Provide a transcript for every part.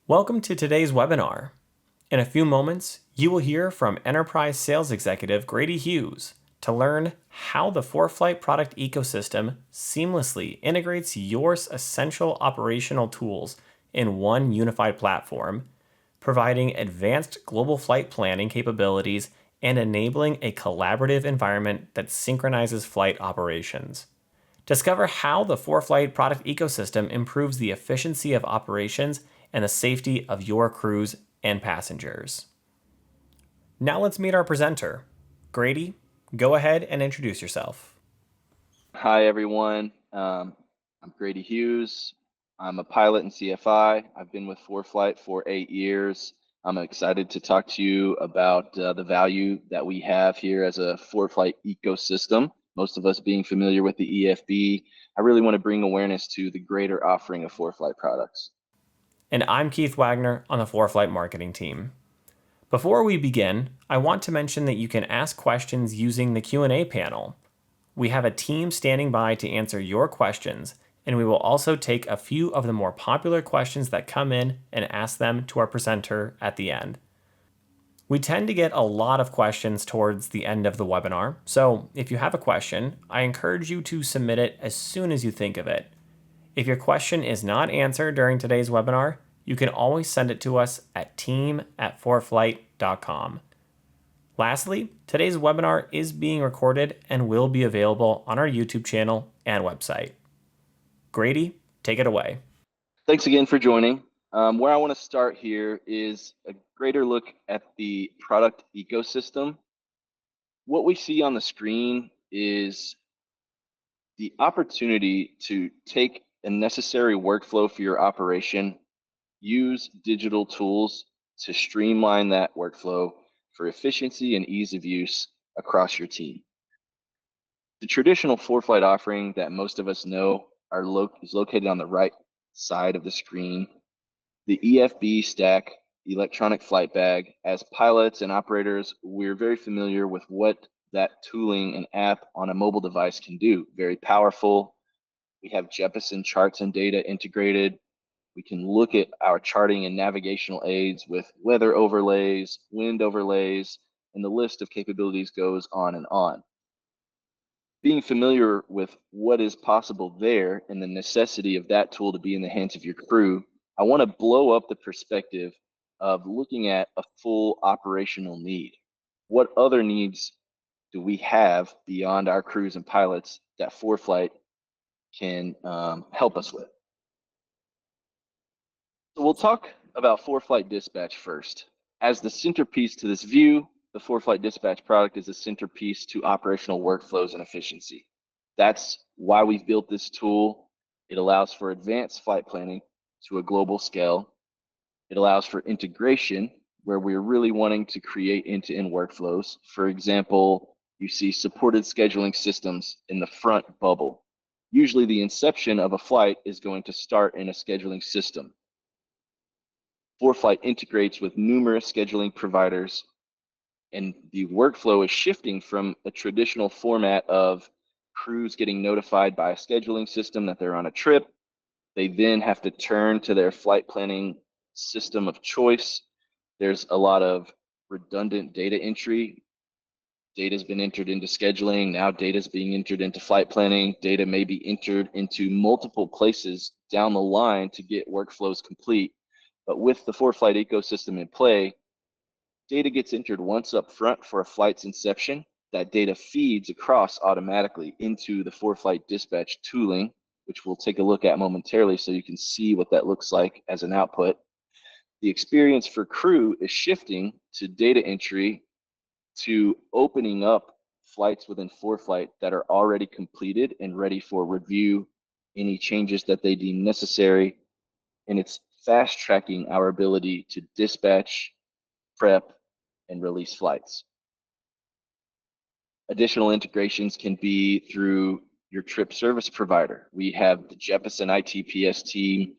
Welcome to today's webinar. In a few moments, you will hear from Enterprise Sales Executive Grady Hughes to learn how the ForeFlight product ecosystem seamlessly integrates your essential operational tools in one unified platform, providing advanced global flight planning capabilities and enabling a collaborative environment that synchronizes flight operations. Discover how the ForeFlight product ecosystem improves the efficiency of operations and the safety of your crews and passengers. Now let's meet our presenter. Grady, go ahead and introduce yourself. Hi, everyone. I'm Grady Hughes. I'm a pilot in CFI. I've been with ForeFlight for 8 years. I'm excited to talk to you about the value that we have here as a ForeFlight ecosystem. Most of us being familiar with the EFB, I really want to bring awareness to the greater offering of ForeFlight products. And I'm Keith Wagner on the ForeFlight marketing team. Before we begin, I want to mention that you can ask questions using the Q&A panel. We have a team standing by to answer your questions, and we will also take a few of the more popular questions that come in and ask them to our presenter at the end. We tend to get a lot of questions towards the end of the webinar, so if you have a question, I encourage you to submit it as soon as you think of it. If your question is not answered during today's webinar, you can always send it to us at team@foreflight.com. Lastly, today's webinar is being recorded and will be available on our YouTube channel and website. Grady, take it away. Thanks again for joining. Where I want to start here is a greater look at the product ecosystem. What we see on the screen is the opportunity to take a necessary workflow for your operation, use digital tools to streamline that workflow for efficiency and ease of use across your team. The traditional ForeFlight offering that most of us know is located on the right side of the screen. The EFB stack, electronic flight bag. As pilots and operators, we're very familiar with what that tooling and app on a mobile device can do. Very powerful. We have Jeppesen charts and data integrated. We can look at our charting and navigational aids with weather overlays, wind overlays, and the list of capabilities goes on and on. Being familiar with what is possible there and the necessity of that tool to be in the hands of your crew, I want to blow up the perspective of looking at a full operational need. What other needs do we have beyond our crews and pilots that ForeFlight can help us with? So we'll talk about ForeFlight Dispatch first. As the centerpiece to this view, the ForeFlight Dispatch product is a centerpiece to operational workflows and efficiency. That's why we've built this tool. It allows for advanced flight planning to a global scale. It allows for integration where we're really wanting to create end-to-end workflows. For example, you see supported scheduling systems in the front bubble. Usually the inception of a flight is going to start in a scheduling system. ForeFlight integrates with numerous scheduling providers, and the workflow is shifting from a traditional format of crews getting notified by a scheduling system that they're on a trip. They then have to turn to their flight planning system of choice. There's a lot of redundant data entry. Data's been entered into scheduling. Now data's being entered into flight planning. Data may be entered into multiple places down the line to get workflows complete. But with the ForeFlight ecosystem in play, data gets entered once up front for a flight's inception. That data feeds across automatically into the ForeFlight dispatch tooling, which we'll take a look at momentarily so you can see what that looks like as an output. The experience for crew is shifting to data entry to opening up flights within ForeFlight that are already completed and ready for review, any changes that they deem necessary, and it's fast tracking our ability to dispatch, prep, and release flights. Additional integrations can be through your trip service provider. We have the Jeppesen ITPS team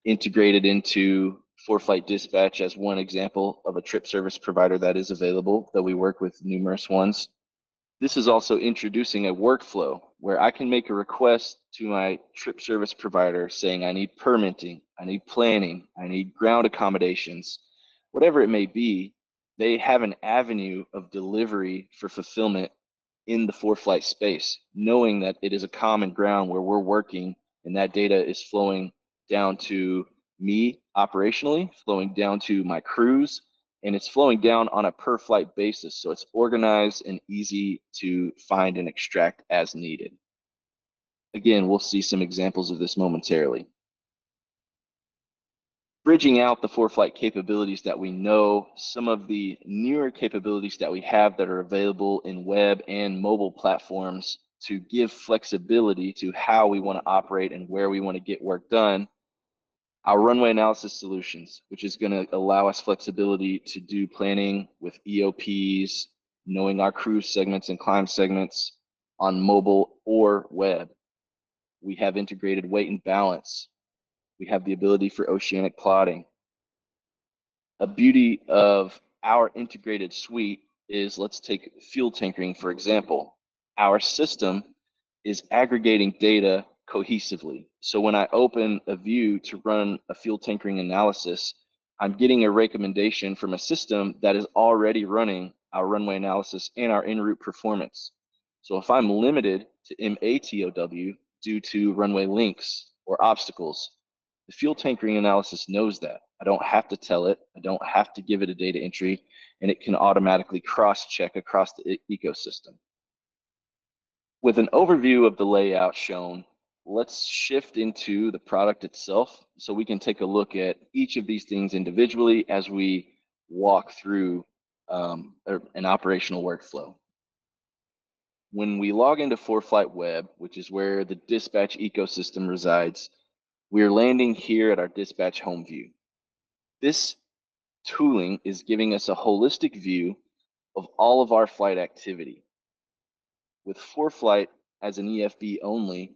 integrated into ForeFlight Dispatch as one example of a trip service provider that is available, though we work with numerous ones. This is also introducing a workflow where I can make a request to my trip service provider saying I need permitting, I need planning, I need ground accommodations, whatever it may be. They have an avenue of delivery for fulfillment in the ForeFlight space, knowing that it is a common ground where we're working and that data is flowing down to me operationally, flowing down to my crews, and it's flowing down on a per flight basis. So it's organized and easy to find and extract as needed. Again, we'll see some examples of this momentarily. Bridging out the ForeFlight capabilities that we know, some of the newer capabilities that we have that are available in web and mobile platforms to give flexibility to how we want to operate and where we want to get work done. Our runway analysis solutions, which is going to allow us flexibility to do planning with EOPs, knowing our cruise segments and climb segments on mobile or web. We have integrated weight and balance. We have the ability for oceanic plotting. A beauty of our integrated suite is, let's take fuel tankering, for example. Our system is aggregating data cohesively. So when I open a view to run a fuel tankering analysis, I'm getting a recommendation from a system that is already running our runway analysis and our en route performance. So if I'm limited to MATOW due to runway links or obstacles, the fuel tankering analysis knows that. I don't have to tell it, I don't have to give it a data entry, and it can automatically cross-check across the ecosystem. With an overview of the layout shown, let's shift into the product itself so we can take a look at each of these things individually as we walk through an operational workflow. When we log into ForeFlight Web, which is where the dispatch ecosystem resides, we are landing here at our dispatch home view. This tooling is giving us a holistic view of all of our flight activity. With ForeFlight as an EFB only,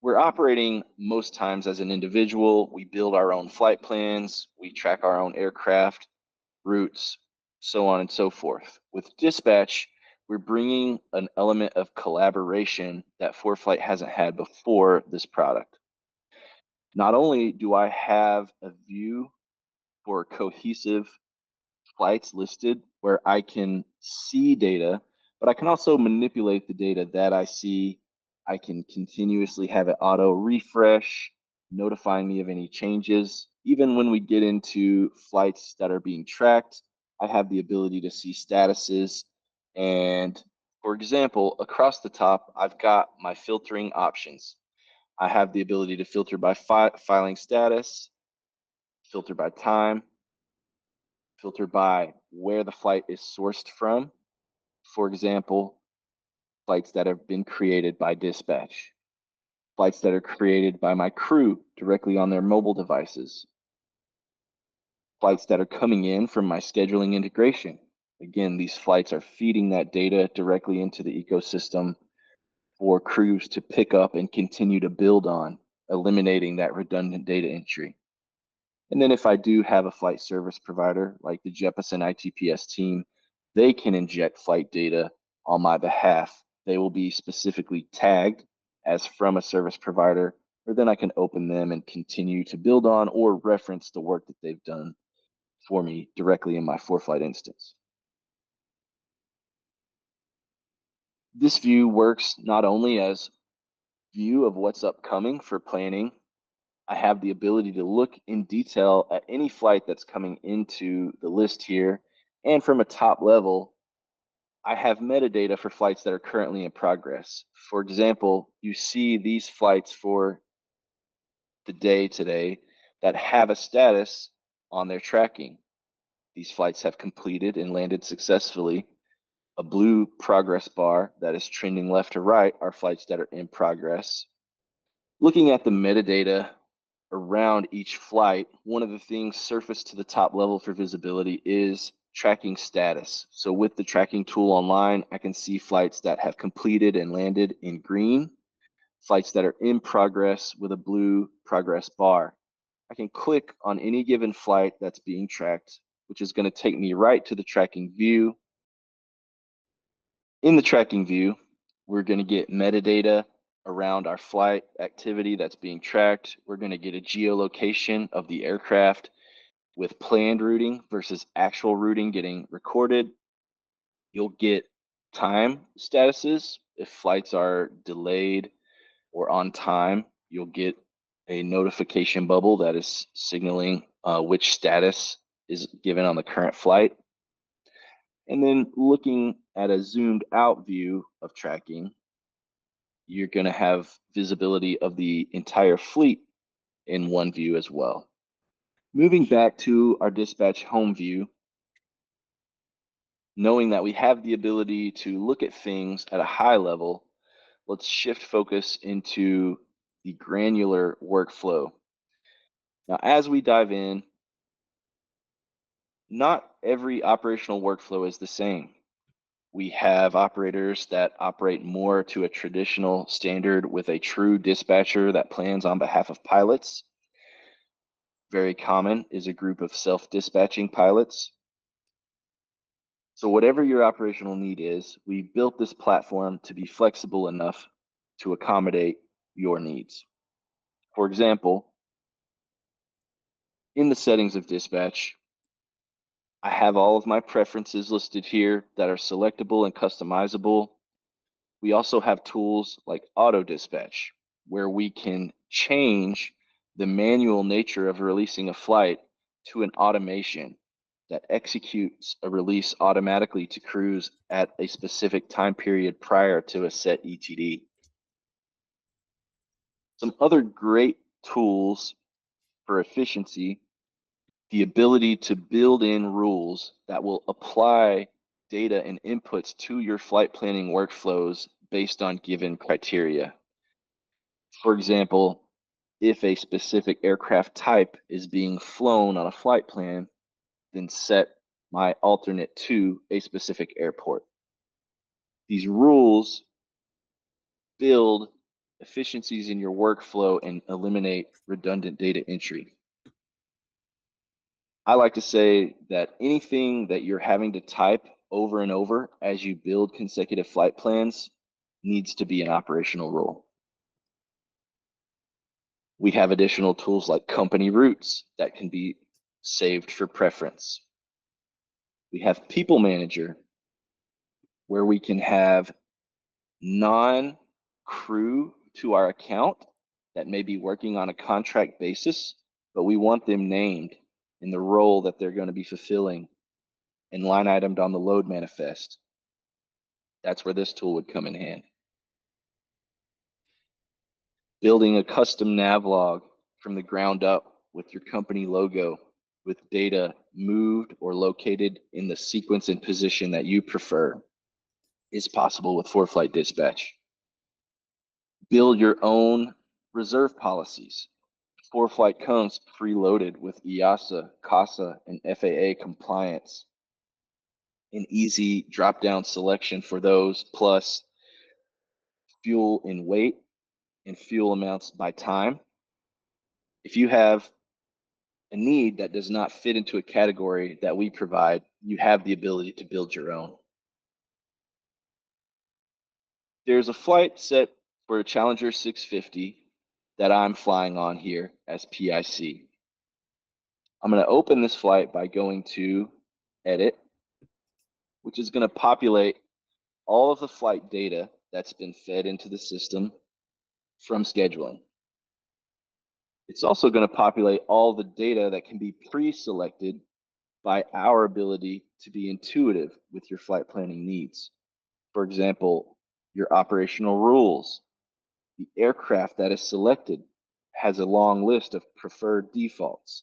we're operating most times as an individual. We build our own flight plans, we track our own aircraft, routes, so on and so forth. With dispatch, we're bringing an element of collaboration that ForeFlight hasn't had before this product. Not only do I have a view for cohesive flights listed where I can see data, but I can also manipulate the data that I see. I can continuously have it auto refresh, notifying me of any changes. Even when we get into flights that are being tracked, I have the ability to see statuses. And for example, across the top, I've got my filtering options. I have the ability to filter by filing status, filter by time, filter by where the flight is sourced from. For example, flights that have been created by dispatch, flights that are created by my crew directly on their mobile devices, flights that are coming in from my scheduling integration. Again, these flights are feeding that data directly into the ecosystem for crews to pick up and continue to build on, eliminating that redundant data entry. And then if I do have a flight service provider like the Jeppesen ITPS team, they can inject flight data on my behalf. They will be specifically tagged as from a service provider, or then I can open them and continue to build on or reference the work that they've done for me directly in my ForeFlight instance. This view works not only as view of what's upcoming for planning. I have the ability to look in detail at any flight that's coming into the list here. And from a top level, I have metadata for flights that are currently in progress. For example, you see these flights for the day today that have a status on their tracking. These flights have completed and landed successfully. A blue progress bar that is trending left to right are flights that are in progress. Looking at the metadata around each flight, one of the things surfaced to the top level for visibility is tracking status. So with the tracking tool online, I can see flights that have completed and landed in green, flights that are in progress with a blue progress bar. I can click on any given flight that's being tracked, which is going to take me right to the tracking view. In the tracking view, we're going to get metadata around our flight activity that's being tracked. We're going to get a geolocation of the aircraft with planned routing versus actual routing getting recorded. You'll get time statuses. If flights are delayed or on time, you'll get a notification bubble that is signaling which status is given on the current flight. And then looking at a zoomed out view of tracking, you're going to have visibility of the entire fleet in one view as well. Moving back to our dispatch home view, knowing that we have the ability to look at things at a high level, let's shift focus into the granular workflow. Now, as we dive in, not every operational workflow is the same. We have operators that operate more to a traditional standard with a true dispatcher that plans on behalf of pilots. Very common is a group of self-dispatching pilots. So whatever your operational need is, we built this platform to be flexible enough to accommodate your needs. For example, in the settings of dispatch, I have all of my preferences listed here that are selectable and customizable. We also have tools like auto dispatch, where we can change the manual nature of releasing a flight to an automation that executes a release automatically to crews at a specific time period prior to a set ETD. Some other great tools for efficiency, the ability to build in rules that will apply data and inputs to your flight planning workflows based on given criteria. For example, if a specific aircraft type is being flown on a flight plan, then set my alternate to a specific airport. These rules build efficiencies in your workflow and eliminate redundant data entry. I like to say that anything that you're having to type over and over as you build consecutive flight plans needs to be an operational rule. We have additional tools like company routes that can be saved for preference. We have People Manager, where we can have non-crew to our account that may be working on a contract basis, but we want them named in the role that they're going to be fulfilling and line itemed on the load manifest. That's where this tool would come in hand. Building a custom nav log from the ground up with your company logo, with data moved or located in the sequence and position that you prefer, is possible with ForeFlight Dispatch. Build your own reserve policies. ForeFlight comes preloaded with EASA, CASA, and FAA compliance. An easy drop-down selection for those, plus fuel in weight and fuel amounts by time. If you have a need that does not fit into a category that we provide, you have the ability to build your own. There's a flight set for a Challenger 650 that I'm flying on here as PIC. I'm going to open this flight by going to Edit, which is going to populate all of the flight data that's been fed into the system from scheduling. It's also going to populate all the data that can be pre-selected by our ability to be intuitive with your flight planning needs. For example, your operational rules. The aircraft that is selected has a long list of preferred defaults.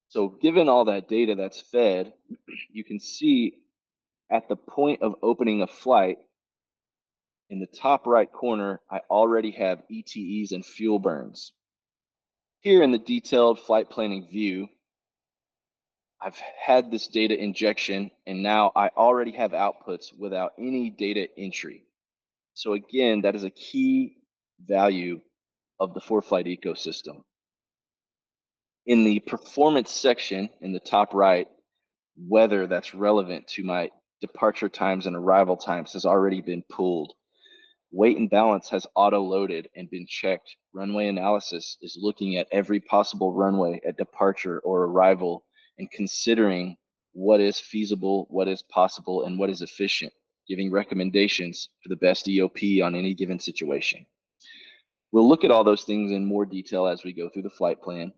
So given all that data that's fed, you can see at the point of opening a flight, in the top right corner, I already have ETEs and fuel burns. Here in the detailed flight planning view, I've had this data injection, and now I already have outputs without any data entry. So again, that is a key value of the ForeFlight ecosystem. In the performance section in the top right, weather that's relevant to my departure times and arrival times has already been pulled. Weight and balance has auto-loaded and been checked. Runway Analysis is looking at every possible runway at departure or arrival and considering what is feasible, what is possible, and what is efficient, giving recommendations for the best EOP on any given situation. We'll look at all those things in more detail as we go through the flight plan.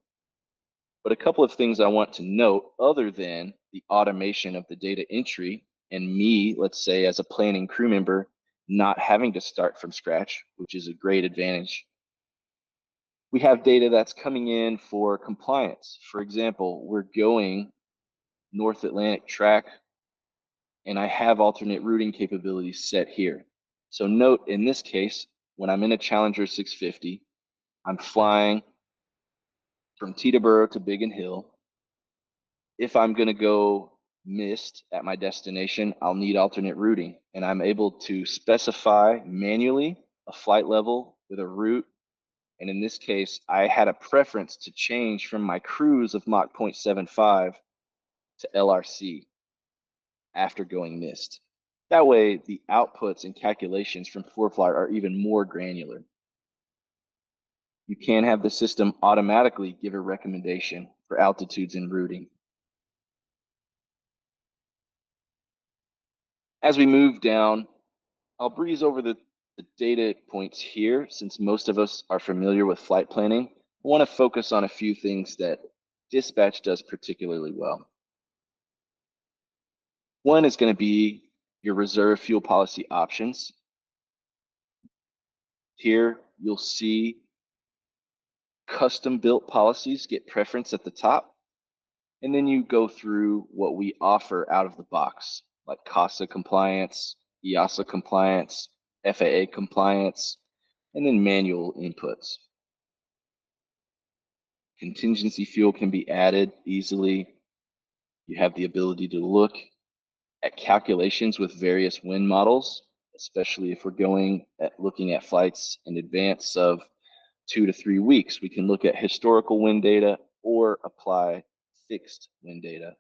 But a couple of things I want to note, other than the automation of the data entry and me, let's say, as a planning crew member, not having to start from scratch, which is a great advantage. We have data that's coming in for compliance. For example, we're going North Atlantic track, and I have alternate routing capabilities set here. So note, in this case, when I'm in a Challenger 650, I'm flying from Teterboro to Biggin Hill. If I'm going to go missed at my destination, I'll need alternate routing, and I'm able to specify manually a flight level with a route. And in this case, I had a preference to change from my cruise of Mach 0.75 to LRC after going missed. That way, the outputs and calculations from ForeFlight are even more granular. You can have the system automatically give a recommendation for altitudes and routing. As we move down, I'll breeze over the data points here since most of us are familiar with flight planning. I want to focus on a few things that dispatch does particularly well. One is going to be your reserve fuel policy options. Here you'll see custom built policies get preference at the top, and then you go through what we offer out of the box, like CASA compliance, EASA compliance, FAA compliance, and then manual inputs. Contingency fuel can be added easily. You have the ability to look at calculations with various wind models, especially if we're looking at flights in advance of 2 to 3 weeks. We can look at historical wind data or apply fixed wind data.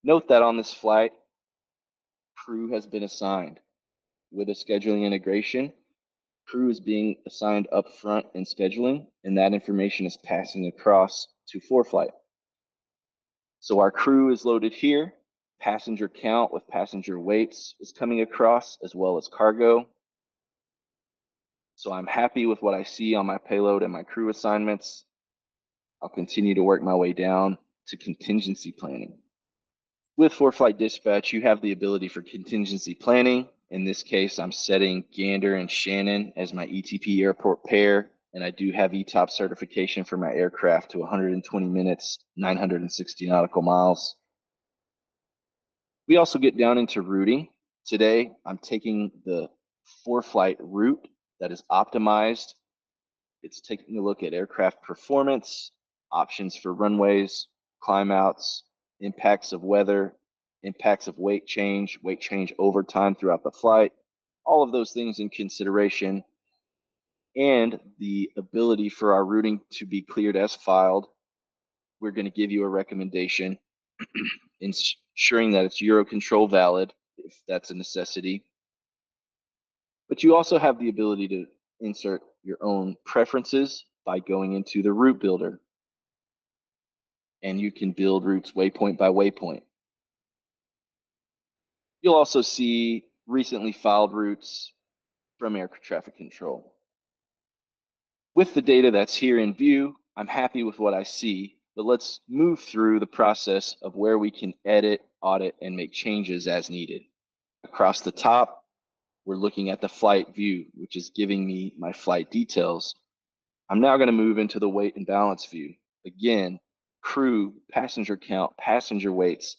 Note that on this flight, crew has been assigned. With a scheduling integration, crew is being assigned up front in scheduling, and that information is passing across to ForeFlight. So our crew is loaded here. Passenger count with passenger weights is coming across, as well as cargo. So I'm happy with what I see on my payload and my crew assignments. I'll continue to work my way down to contingency planning. With ForeFlight Dispatch, you have the ability for contingency planning. In this case, I'm setting Gander and Shannon as my ETP airport pair, and I do have ETOP certification for my aircraft to 120 minutes, 960 nautical miles. We also get down into routing. Today, I'm taking the ForeFlight route that is optimized. It's taking a look at aircraft performance, options for runways, climb outs, impacts of weather, impacts of weight change over time throughout the flight, all of those things in consideration, and the ability for our routing to be cleared as filed. We're going to give you a recommendation ensuring that it's Eurocontrol valid if that's a necessity. But you also have the ability to insert your own preferences by going into the route builder. And you can build routes waypoint by waypoint. You'll also see recently filed routes from air traffic control. With the data that's here in view, I'm happy with what I see, but let's move through the process of where we can edit, audit, and make changes as needed. Across the top, we're looking at the flight view, which is giving me my flight details. I'm now going to move into the weight and balance view. Again, crew, passenger count, passenger weights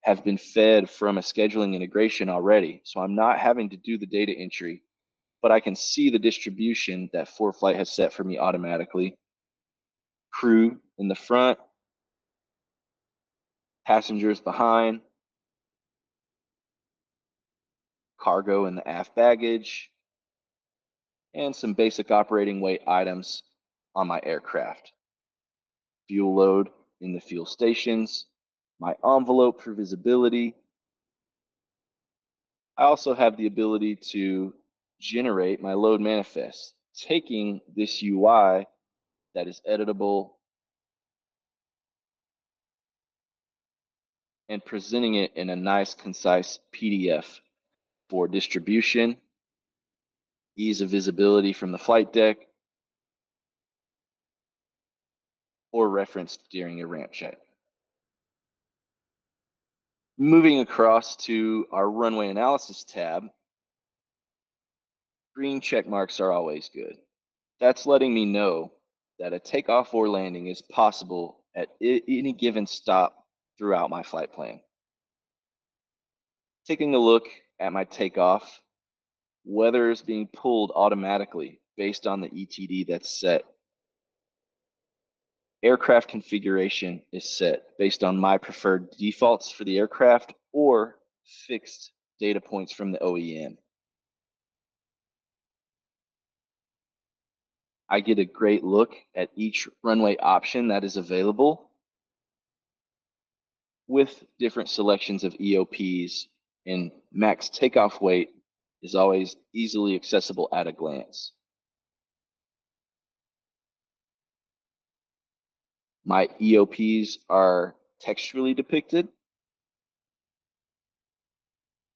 have been fed from a scheduling integration already, so I'm not having to do the data entry, but I can see the distribution that ForeFlight has set for me automatically. Crew in the front, passengers behind, cargo in the aft baggage, and some basic operating weight items on my aircraft. Fuel load in the fuel stations, my envelope for visibility, I also have the ability to generate my load manifest, taking this UI that is editable and presenting it in a nice, concise PDF for distribution, ease of visibility from the flight deck, or referenced during a ramp check. Moving across to our Runway Analysis tab, green check marks are always good. That's letting me know that a takeoff or landing is possible at any given stop throughout my flight plan. Taking a look at my takeoff, weather is being pulled automatically based on the ETD that's set. Aircraft configuration is set based on my preferred defaults for the aircraft or fixed data points from the OEM. I get a great look at each runway option that is available with different selections of EOPs, and max takeoff weight is always easily accessible at a glance. My EOPs are textually depicted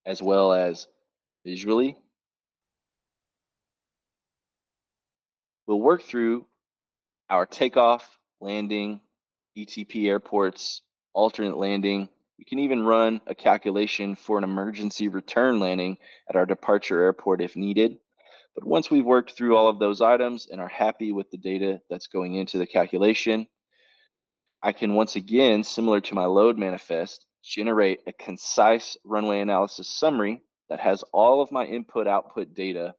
as well as visually. We'll work through our takeoff, landing, ETP airports, alternate landing. We can even run a calculation for an emergency return landing at our departure airport if needed. But once we've worked through all of those items and are happy with the data that's going into the calculation, I can once again, similar to my load manifest, generate a concise runway analysis summary that has all of my input-output data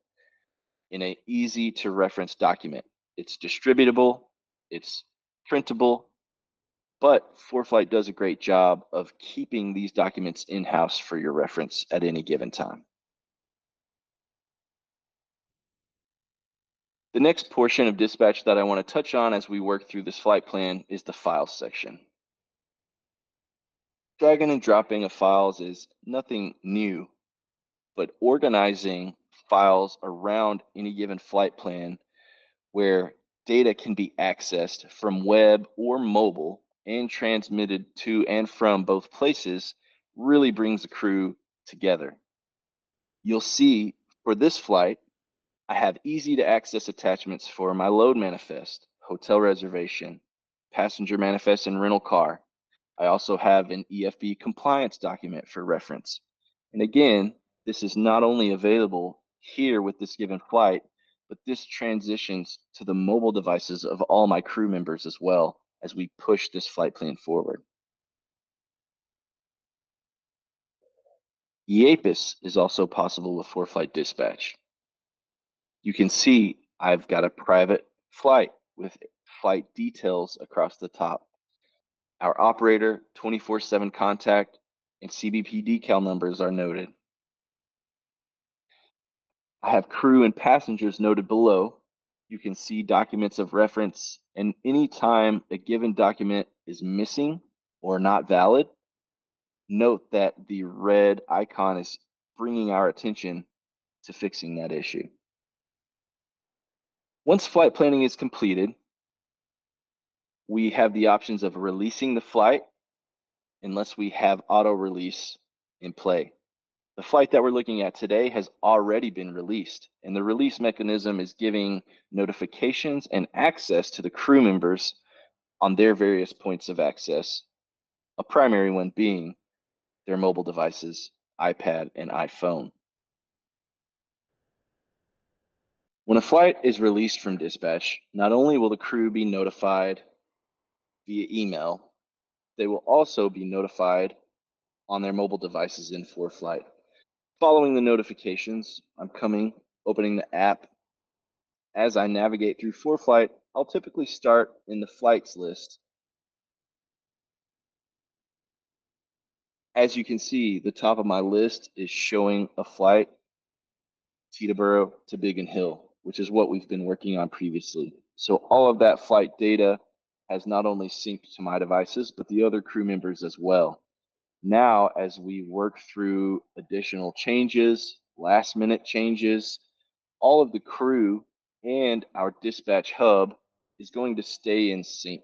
in an easy to reference document. It's distributable, it's printable, but ForeFlight does a great job of keeping these documents in-house for your reference at any given time. The next portion of dispatch that I want to touch on as we work through this flight plan is the files section. Dragging and dropping of files is nothing new, but organizing files around any given flight plan where data can be accessed from web or mobile and transmitted to and from both places really brings the crew together. You'll see for this flight, I have easy to access attachments for my load manifest, hotel reservation, passenger manifest, and rental car. I also have an EFB compliance document for reference. And again, this is not only available here with this given flight, but this transitions to the mobile devices of all my crew members as well as we push this flight plan forward. EAPIS is also possible with ForeFlight Dispatch. You can see I've got a private flight with flight details across the top. Our operator, 24/7 contact, and CBP decal numbers are noted. I have crew and passengers noted below. You can see documents of reference, and anytime a given document is missing or not valid, note that the red icon is bringing our attention to fixing that issue. Once flight planning is completed, we have the options of releasing the flight unless we have auto release in play. The flight that we're looking at today has already been released, and the release mechanism is giving notifications and access to the crew members on their various points of access, a primary one being their mobile devices, iPad and iPhone. When a flight is released from dispatch, not only will the crew be notified via email, they will also be notified on their mobile devices in ForeFlight. Following the notifications, opening the app. As I navigate through ForeFlight, I'll typically start in the flights list. As you can see, the top of my list is showing a flight, Teterboro to Biggin Hill, which is what we've been working on previously. So all of that flight data has not only synced to my devices, but the other crew members as well. Now, as we work through additional changes, last minute changes, all of the crew and our dispatch hub is going to stay in sync.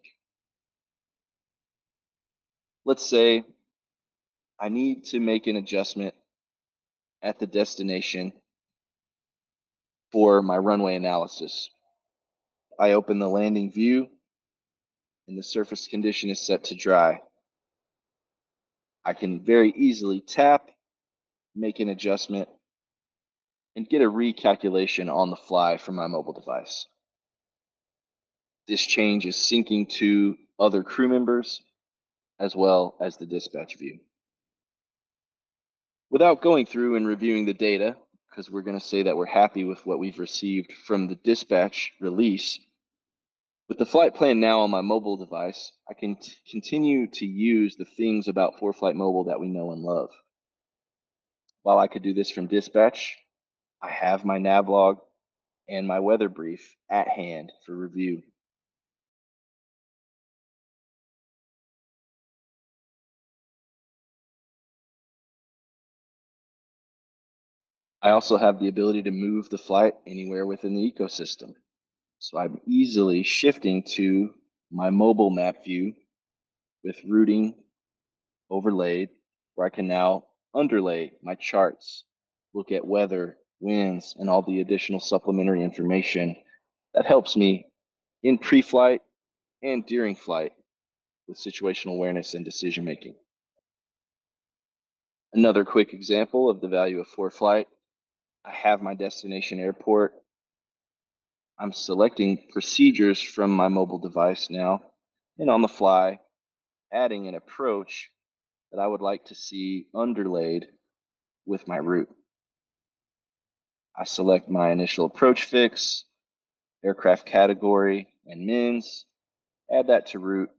Let's say I need to make an adjustment at the destination for my runway analysis. I open the landing view and the surface condition is set to dry. I can very easily tap, make an adjustment, and get a recalculation on the fly from my mobile device. This change is syncing to other crew members as well as the dispatch view. Without going through and reviewing the data, because we're going to say that we're happy with what we've received from the dispatch release, with the flight plan now on my mobile device, I can continue to use the things about ForeFlight Mobile that we know and love. While I could do this from dispatch, I have my nav log and my weather brief at hand for review. I also have the ability to move the flight anywhere within the ecosystem. So I'm easily shifting to my mobile map view with routing overlaid, where I can now underlay my charts, look at weather, winds, and all the additional supplementary information that helps me in pre-flight and during flight with situational awareness and decision making. Another quick example of the value of ForeFlight, I have my destination airport. I'm selecting procedures from my mobile device now, and on the fly, adding an approach that I would like to see underlaid with my route. I select my initial approach fix, aircraft category, and MINS, add that to route,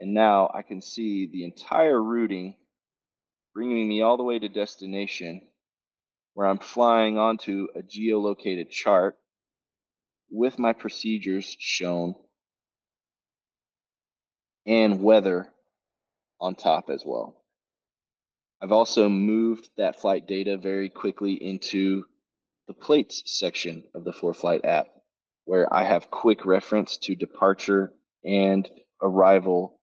and now I can see the entire routing bringing me all the way to destination, where I'm flying onto a geolocated chart with my procedures shown and weather on top as well. I've also moved that flight data very quickly into the plates section of the ForeFlight app, where I have quick reference to departure and arrival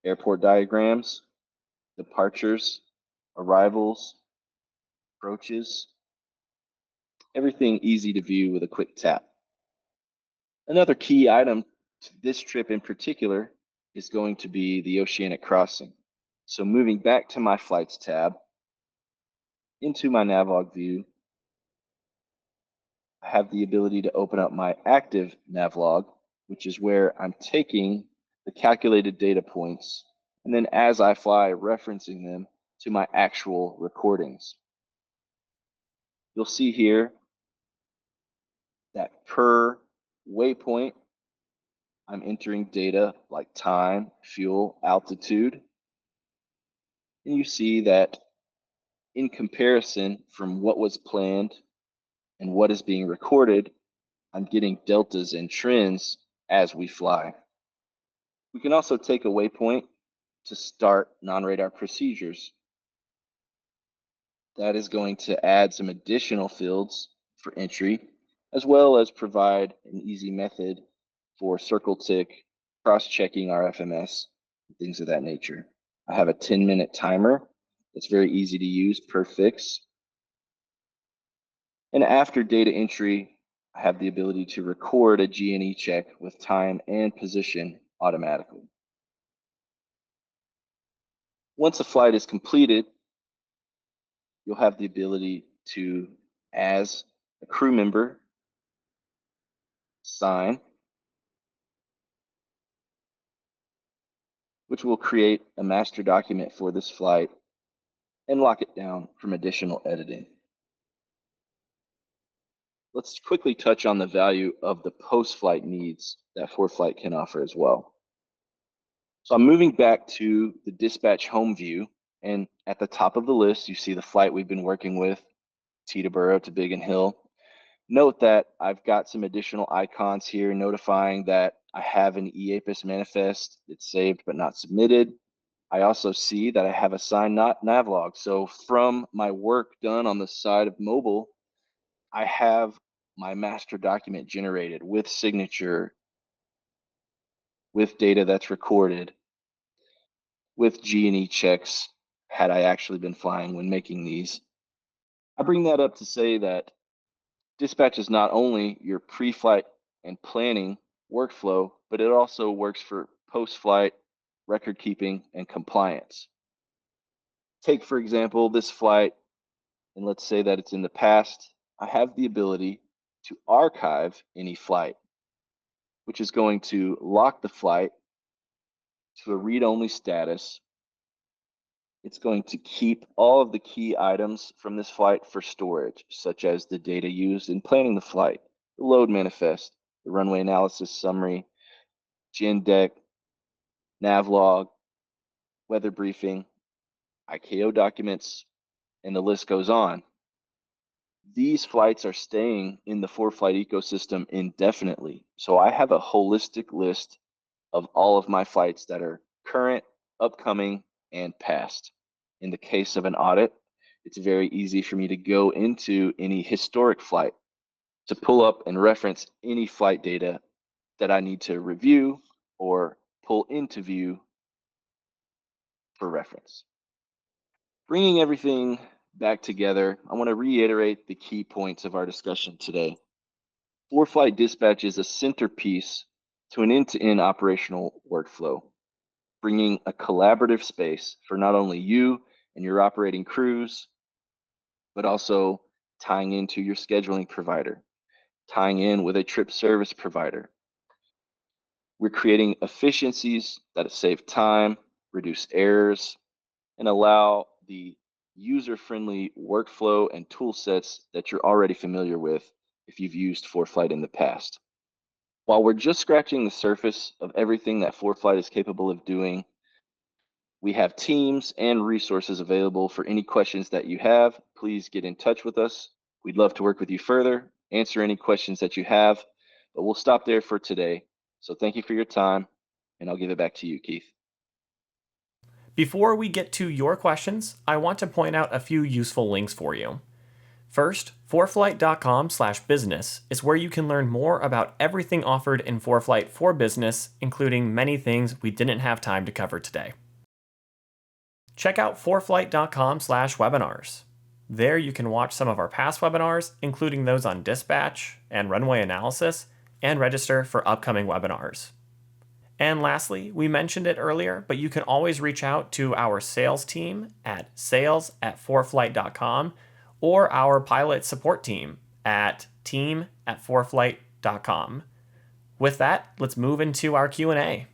airport diagrams, departures, arrivals, approaches, everything easy to view with a quick tap. Another key item to this trip in particular is going to be the oceanic crossing. So moving back to my flights tab, into my navlog view, I have the ability to open up my active navlog, which is where I'm taking the calculated data points, and then as I fly, referencing them to my actual recordings. You'll see here that per waypoint, I'm entering data like time, fuel, altitude. And you see that in comparison from what was planned and what is being recorded, I'm getting deltas and trends as we fly. We can also take a waypoint to start non-radar procedures. That is going to add some additional fields for entry, as well as provide an easy method for circle tick, cross-checking our FMS, things of that nature. I have a 10-minute timer that's very easy to use per fix. And after data entry, I have the ability to record a G&E check with time and position automatically. Once a flight is completed, you'll have the ability to, as a crew member, sign, which will create a master document for this flight and lock it down from additional editing. Let's quickly touch on the value of the post-flight needs that ForeFlight can offer as well. So I'm moving back to the dispatch home view, and at the top of the list, you see the flight we've been working with, Teterboro to Biggin Hill. Note that I've got some additional icons here notifying that I have an EAPIS manifest. It's saved but not submitted. I also see that I have assigned nav log. So from my work done on the side of mobile, I have my master document generated with signature, with data that's recorded, with G&E checks had I actually been flying when making these. I bring that up to say that dispatch is not only your pre-flight and planning workflow, but it also works for post-flight record keeping and compliance. Take, for example, this flight, and let's say that it's in the past. I have the ability to archive any flight, which is going to lock the flight to a read-only status. It's going to keep all of the key items from this flight for storage, such as the data used in planning the flight, the load manifest, the runway analysis summary, gen deck, nav log, weather briefing, ICAO documents, and the list goes on. These flights are staying in the ForeFlight ecosystem indefinitely. So I have a holistic list of all of my flights that are current, upcoming, and past. In the case of an audit, it's very easy for me to go into any historic flight to pull up and reference any flight data that I need to review or pull into view for reference. Bringing everything back together, I want to reiterate the key points of our discussion today. ForeFlight Dispatch is a centerpiece to an end-to-end operational workflow, bringing a collaborative space for not only you and your operating crews, but also tying into your scheduling provider, tying in with a trip service provider. We're creating efficiencies that save time, reduce errors, and allow the user-friendly workflow and tool sets that you're already familiar with if you've used ForeFlight in the past. While we're just scratching the surface of everything that ForeFlight is capable of doing, we have teams and resources available for any questions that you have. Please get in touch with us. We'd love to work with you further, answer any questions that you have, but we'll stop there for today. So thank you for your time, and I'll give it back to you, Keith. Before we get to your questions, I want to point out a few useful links for you. First, foreflight.com/business is where you can learn more about everything offered in ForeFlight for Business, including many things we didn't have time to cover today. Check out foreflight.com/webinars. There you can watch some of our past webinars, including those on dispatch and runway analysis, and register for upcoming webinars. And lastly, we mentioned it earlier, but you can always reach out to our sales team at sales@foreflight.com or our pilot support team at team@foreflight.com. With that, let's move into our Q&A.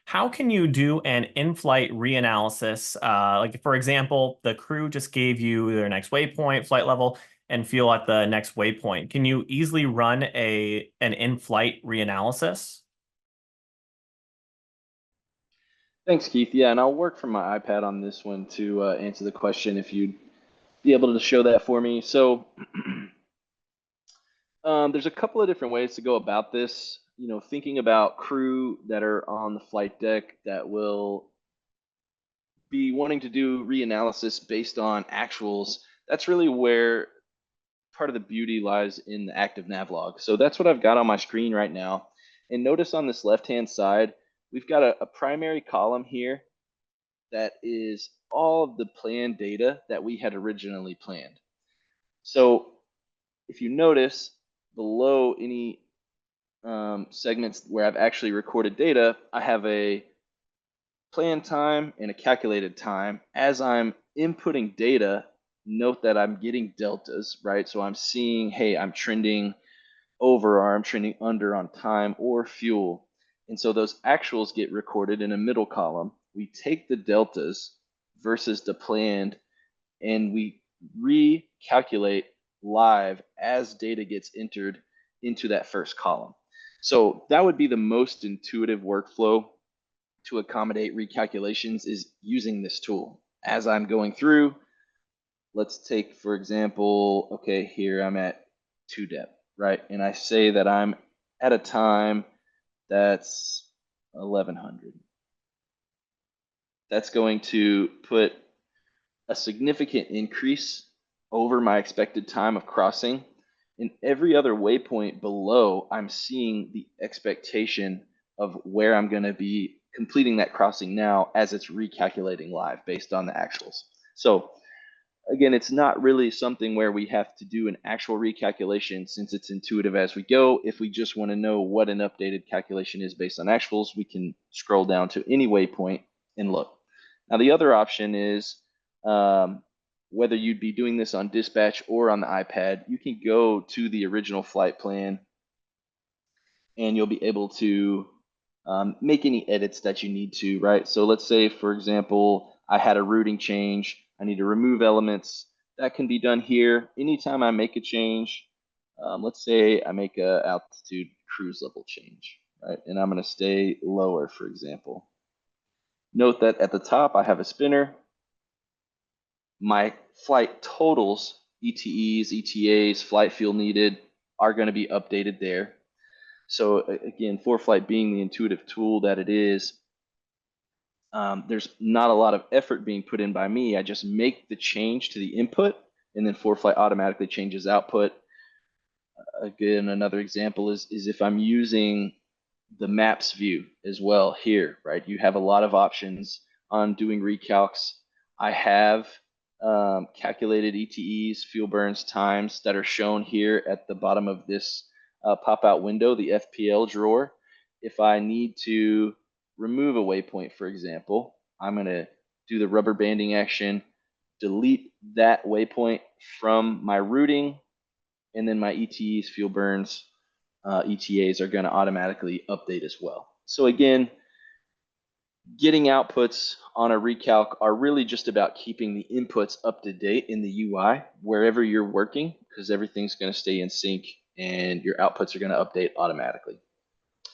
How can you do an in-flight reanalysis? Like, for example, the crew just gave you their next waypoint, flight level, and fuel at the next waypoint. Can you easily run an in-flight reanalysis? Thanks, Keith. Yeah, and I'll work from my iPad on this one to answer the question if you'd be able to show that for me. So there's a couple of different ways to go about this. Thinking about crew that are on the flight deck that will be wanting to do reanalysis based on actuals. That's really where part of the beauty lies in the active nav log. So that's what I've got on my screen right now. And notice on this left-hand side, we've got a primary column here that is all of the planned data that we had originally planned. So if you notice below any segments where I've actually recorded data, I have a planned time and a calculated time. As I'm inputting data, note that I'm getting deltas, right? So I'm seeing, hey, I'm trending over or I'm trending under on time or fuel. And so those actuals get recorded in a middle column. We take the deltas versus the planned and we recalculate live as data gets entered into that first column. So that would be the most intuitive workflow to accommodate recalculations is using this tool. As I'm going through, let's take, for example, okay, here I'm at 2 depth, right? And I say that I'm at a time that's 1100. That's going to put a significant increase over my expected time of crossing. In every other waypoint below, I'm seeing the expectation of where I'm going to be completing that crossing now as it's recalculating live based on the actuals. So again, it's not really something where we have to do an actual recalculation since it's intuitive as we go. If we just want to know what an updated calculation is based on actuals, we can scroll down to any waypoint and look. Now, the other option is whether you'd be doing this on dispatch or on the iPad, you can go to the original flight plan and you'll be able to make any edits that you need to, right? So let's say, for example, I had a routing change. I need to remove elements. That can be done here. Anytime I make a change, let's say I make a altitude cruise level change, right? And I'm going to stay lower, for example. Note that at the top, I have a spinner. My flight totals, ETEs, ETAs, flight fuel needed, are going to be updated there. So again, ForeFlight being the intuitive tool that it is, there's not a lot of effort being put in by me. I just make the change to the input, and then ForeFlight automatically changes output. Again, another example is if I'm using the maps view as well here, right? You have a lot of options on doing recalcs. I have calculated ETEs, fuel burns, times that are shown here at the bottom of this pop-out window, the FPL drawer. If I need to remove a waypoint, for example, I'm going to do the rubber banding action, delete that waypoint from my routing, and then my ETEs, fuel burns, ETAs are going to automatically update as well. So again, getting outputs on a recalc are really just about keeping the inputs up to date in the UI wherever you're working, because everything's going to stay in sync and your outputs are going to update automatically.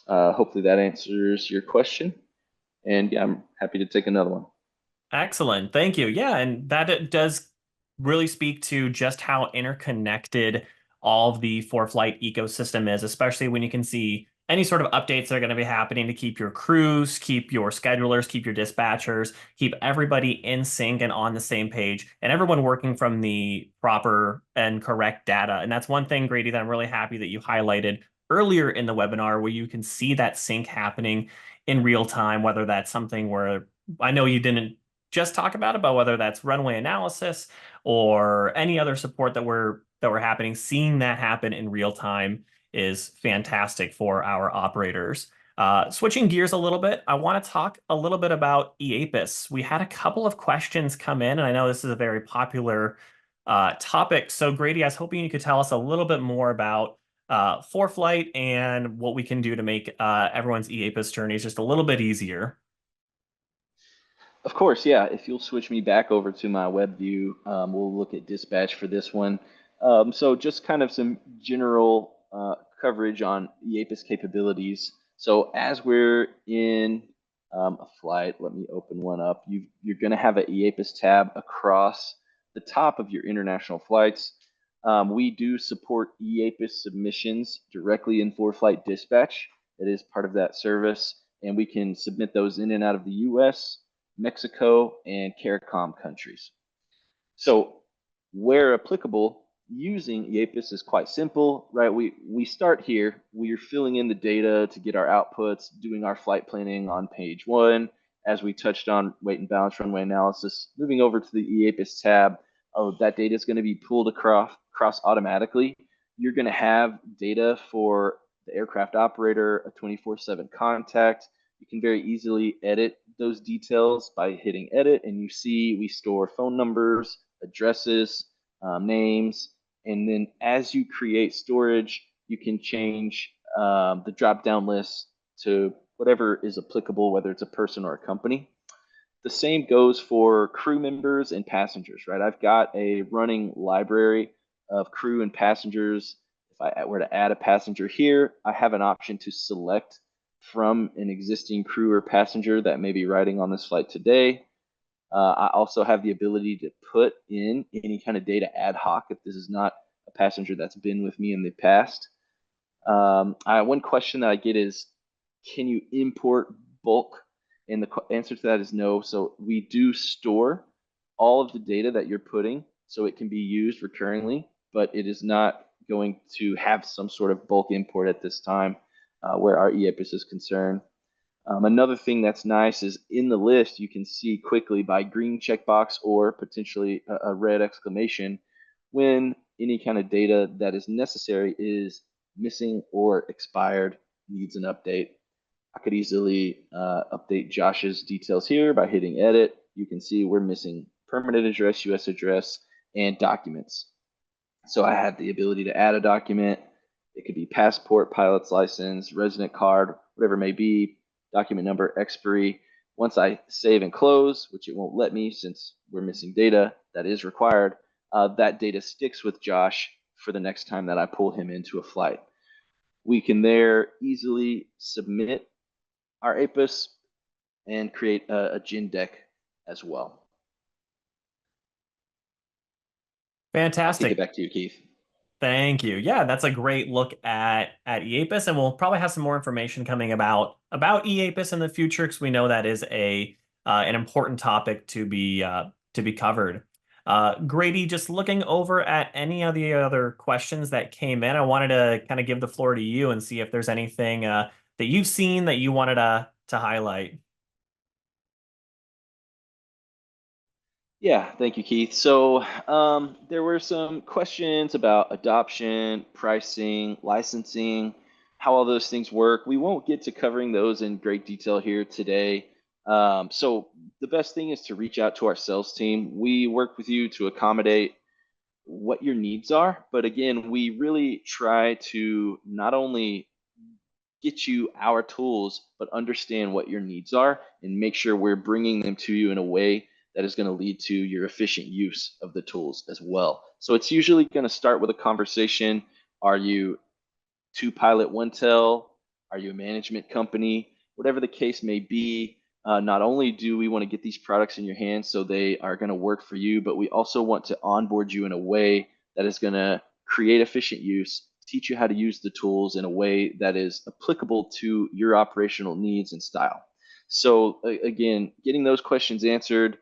Hopefully that answers your question. And yeah, I'm happy to take another one. Excellent. Thank you. Yeah, and that it does really speak to just how interconnected all of the ForeFlight ecosystem is, especially when you can see any sort of updates that are going to be happening to keep your crews, keep your schedulers, keep your dispatchers, keep everybody in sync and on the same page, and everyone working from the proper and correct data. And that's one thing, Grady, that I'm really happy that you highlighted earlier in the webinar, where you can see that sync happening in real time, whether that's something where I know you didn't just talk about it, but whether that's runway analysis or any other support that we're happening, seeing that happen in real time is fantastic for our operators. Switching gears a little bit, I want to talk a little bit about EAPIS. We had a couple of questions come in, and I know this is a very popular topic. So, Grady, I was hoping you could tell us a little bit more about ForeFlight and what we can do to make everyone's EAPIS journeys just a little bit easier. Of course, yeah. If you'll switch me back over to my web view, we'll look at dispatch for this one. So just kind of some general coverage on EAPIS capabilities. So as we're in a flight, let me open one up. You're going to have an EAPIS tab across the top of your international flights. We do support EAPIS submissions directly in ForeFlight Dispatch. It is part of that service, and we can submit those in and out of the US, Mexico, and CARICOM countries. So where applicable, using EAPIS is quite simple, right? We start here. We're filling in the data to get our outputs, doing our flight planning on page one. As we touched on weight and balance runway analysis, moving over to the EAPIS tab, that data is going to be pulled across automatically. You're going to have data for the aircraft operator, a 24/7 contact. You can very easily edit those details by hitting edit, and you see we store phone numbers, addresses, names, and then as you create storage, you can change the drop-down list to whatever is applicable, whether it's a person or a company. The same goes for crew members and passengers, right? I've got a running library of crew and passengers. If I were to add a passenger here, I have an option to select from an existing crew or passenger that may be riding on this flight today. I also have the ability to put in any kind of data ad hoc if this is not a passenger that's been with me in the past. One question that I get is, can you import bulk And the answer to that is no. So we do store all of the data that you're putting so it can be used recurringly, but it is not going to have some sort of bulk import at this time where our EAPIS is concerned. Another thing that's nice is in the list, you can see quickly by green checkbox or potentially a red exclamation when any kind of data that is necessary is missing or expired, needs an update. I could easily update Josh's details here by hitting edit. You can see we're missing permanent address, US address, and documents. So I have the ability to add a document. It could be passport, pilot's license, resident card, whatever it may be, document number, expiry. Once I save and close, which it won't let me since we're missing data that is required, that data sticks with Josh for the next time that I pull him into a flight. We can there easily submit our APIS and create a GIN deck as well. I'll kick it Fantastic. back to you, Keith. Thank you. Yeah, that's a great look at EAPIS, and we'll probably have some more information coming about EAPIS in the future because we know that is a an important topic to be covered. Grady, just looking over at any of the other questions that came in, I wanted to kind of give the floor to you and see if there's anything that you've seen that you wanted to highlight. Yeah, thank you, Keith. So there were some questions about adoption, pricing, licensing, how all those things work. We won't get to covering those in great detail here today. So the best thing is to reach out to our sales team. We work with you to accommodate what your needs are, but again, we really try to not only get you our tools, but understand what your needs are and make sure we're bringing them to you in a way that is going to lead to your efficient use of the tools as well. So it's usually going to start with a conversation. Are you two pilot, one tail? Are you a management company? Whatever the case may be, not only do we want to get these products in your hands so they are going to work for you, but we also want to onboard you in a way that is going to create efficient use, teach you how to use the tools in a way that is applicable to your operational needs and style. So again, getting those questions answered,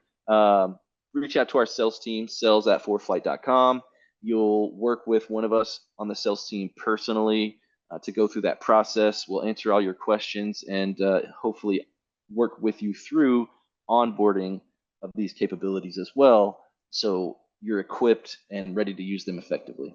reach out to our sales team, sales@foreflight.com. You'll work with one of us on the sales team personally to go through that process. We'll answer all your questions and hopefully work with you through onboarding of these capabilities as well, so you're equipped and ready to use them effectively.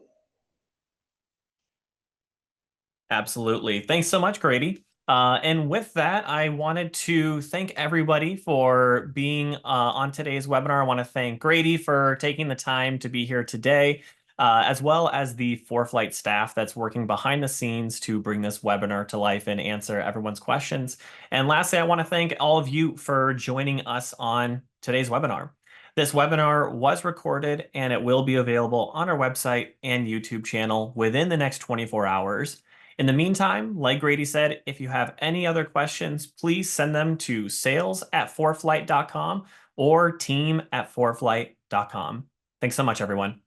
Absolutely. Thanks so much, Grady. And with that, I wanted to thank everybody for being on today's webinar. I want to thank Grady for taking the time to be here today, as well as the ForeFlight staff that's working behind the scenes to bring this webinar to life and answer everyone's questions. And lastly, I want to thank all of you for joining us on today's webinar. This webinar was recorded and it will be available on our website and YouTube channel within the next 24 hours. In the meantime, like Grady said, if you have any other questions, please send them to sales@foreflight.com or team@foreflight.com. Thanks so much, everyone.